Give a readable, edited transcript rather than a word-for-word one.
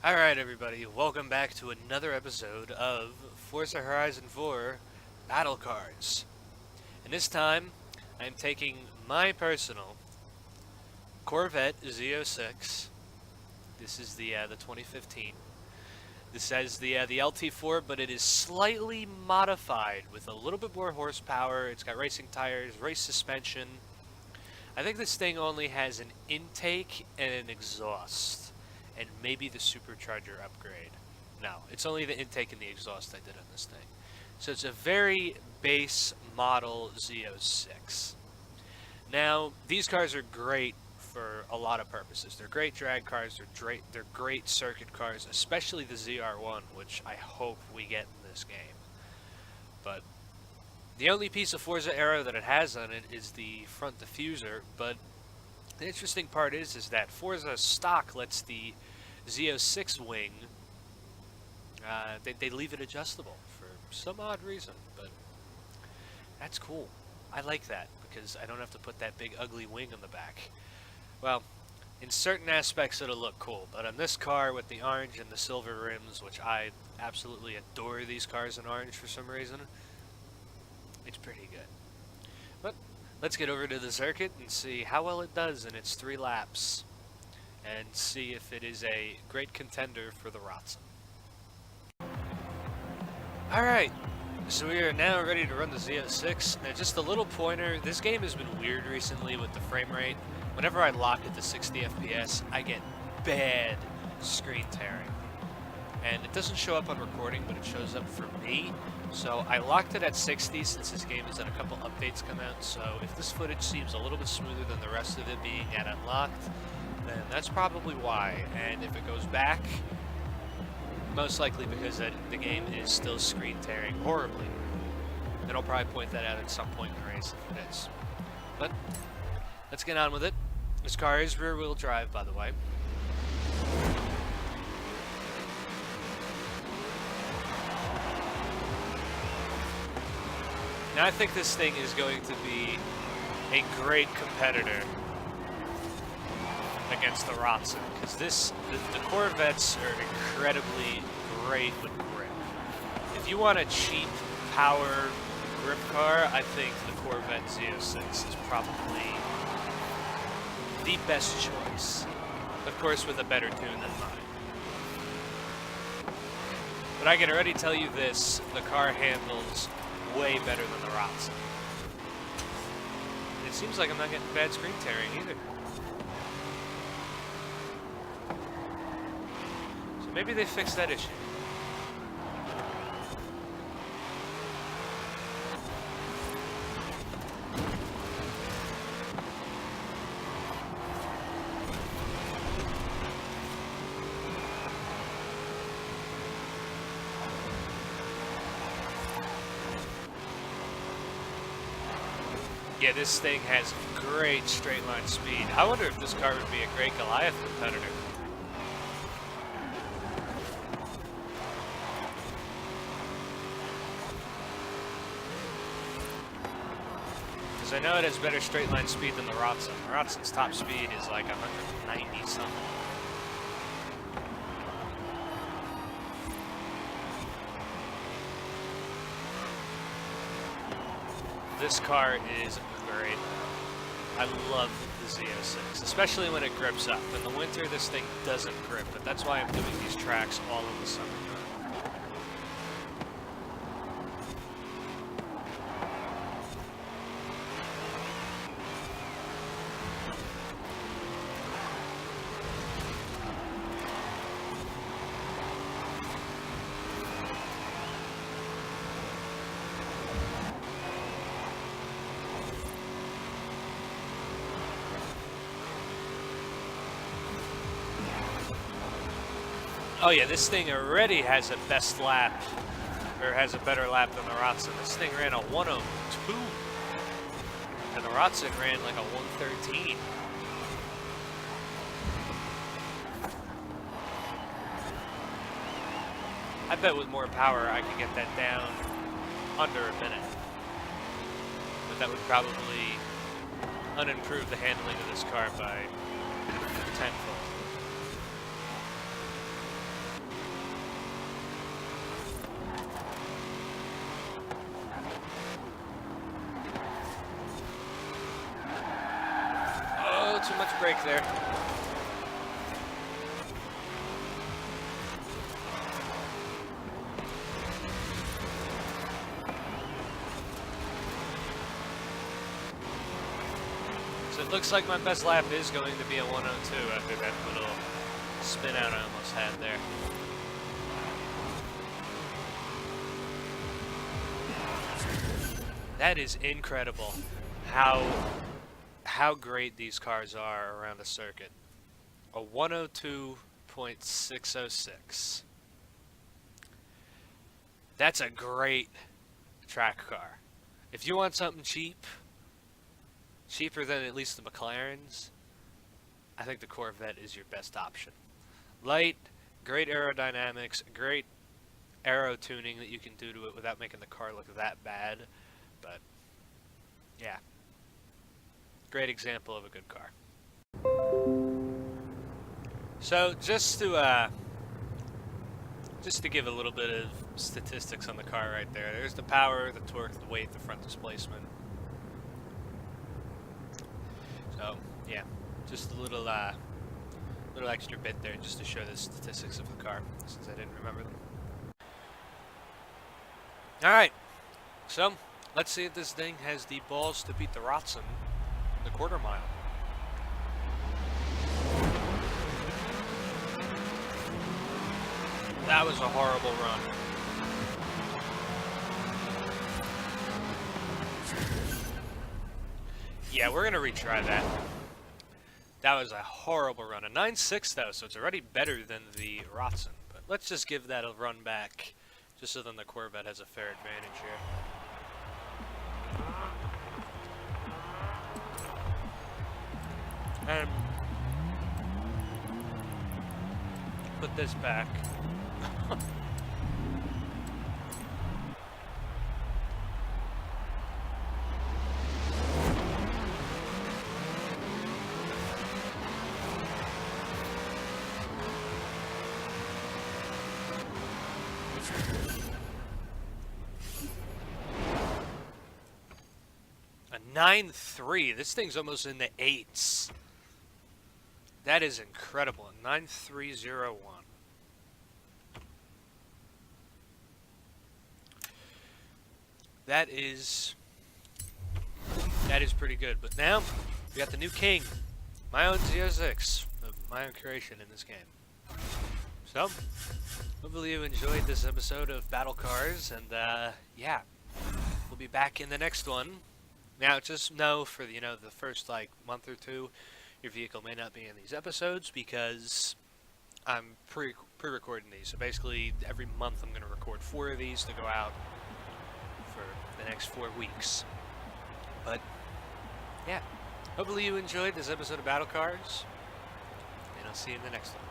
Alright everybody, welcome back to another episode of Forza Horizon 4 Battle Cards. And this time, I'm taking my personal Corvette Zo6. This is the 2015. This has the LT4, but it is slightly modified with a little bit more horsepower. It's got racing tires, race suspension. I think this thing only has an intake and an exhaust, and maybe the supercharger upgrade. No, it's only the intake and the exhaust I did on this thing. So it's a very base model Zo6. Now, these cars are great for a lot of purposes. They're great drag cars, they're great circuit cars, especially the ZR1, which I hope we get in this game. But the only piece of Forza Aero that it has on it is the front diffuser, but the interesting part is that Forza stock lets the Zo6 wing, they leave it adjustable for some odd reason, but that's cool. I like that, because I don't have to put that big ugly wing on the back. Well, in certain aspects it'll look cool, but on this car with the orange and the silver rims, which I absolutely adore these cars in orange for some reason, it's pretty good. But let's get over to the circuit and see how well it does in its 3 laps, and see if it is a great contender for the Rotsen. Alright, so we are now ready to run the Zo6. Now just a little pointer, this game has been weird recently with the frame rate. Whenever I lock it to 60 FPS, I get bad screen tearing. And it doesn't show up on recording, but it shows up for me. So I locked it at 60 since this game has had a couple updates come out. So if this footage seems a little bit smoother than the rest of it being at unlocked, then that's probably why. And if it goes back, most likely because the game is still screen tearing horribly. And I'll probably point that out at some point in the race if it is. But let's get on with it. This car is rear-wheel drive, by the way. Now I think this thing is going to be a great competitor against the Rotsen, because the Corvettes are incredibly great with grip. If you want a cheap power grip car, I think the Corvette Zo6 is probably the best choice. Of course, with a better tune than mine. But I can already tell you this, the car handles way better than the Rotsen. It seems like I'm not getting bad screen tearing either. So maybe they fixed that issue. Yeah, this thing has great straight line speed. I wonder if this car would be a great Goliath competitor. Because I know it has better straight line speed than the Rotsen. The Rotsen's top speed is like 190 something. This car is great. I love the Zo6, especially when it grips up. In the winter, this thing doesn't grip, but that's why I'm doing these tracks all in the summertime. Oh yeah, this thing already has a best lap, or has a better lap than the Rotsen. This thing ran a 102, and the Rotsen ran like a 113. I bet with more power I could get that down under a minute. But that would probably unimprove the handling of this car by tenfold. Tough break there. So it looks like my best lap is going to be a 102 after that little spin out I almost had there. That is incredible how great these cars are around the circuit. A 102.606. That's a great track car. If you want something cheap, cheaper than at least the McLarens, I think the Corvette is your best option. Light, great aerodynamics, great aero tuning that you can do to it without making the car look that bad. But yeah, great example of a good car. So just to give a little bit of statistics on the car right there. There's the power, the torque, the weight, the front displacement. So yeah, just a little extra bit there just to show the statistics of the car, since I didn't remember them. All right, so let's see if this thing has the balls to beat the Rotson in the quarter mile. That was a horrible run. Yeah, we're gonna retry that. That was a horrible run. A 9.6 though, so it's already better than the Rotson. But let's just give that a run back, just so then the Corvette has a fair advantage here. And put this back. A 9.3. This thing's almost in the 8s. That is incredible. 9.301. That is pretty good. But now we got the new king, my own Zo6, my own creation in this game. So hopefully you enjoyed this episode of Battle Cars, and yeah, we'll be back in the next one. Now just know for the first like month or two, your vehicle may not be in these episodes because I'm pre-recording these. So basically every month I'm going to record 4 of these to go out for the next 4 weeks. But yeah, hopefully you enjoyed this episode of Battle Cars, and I'll see you in the next one.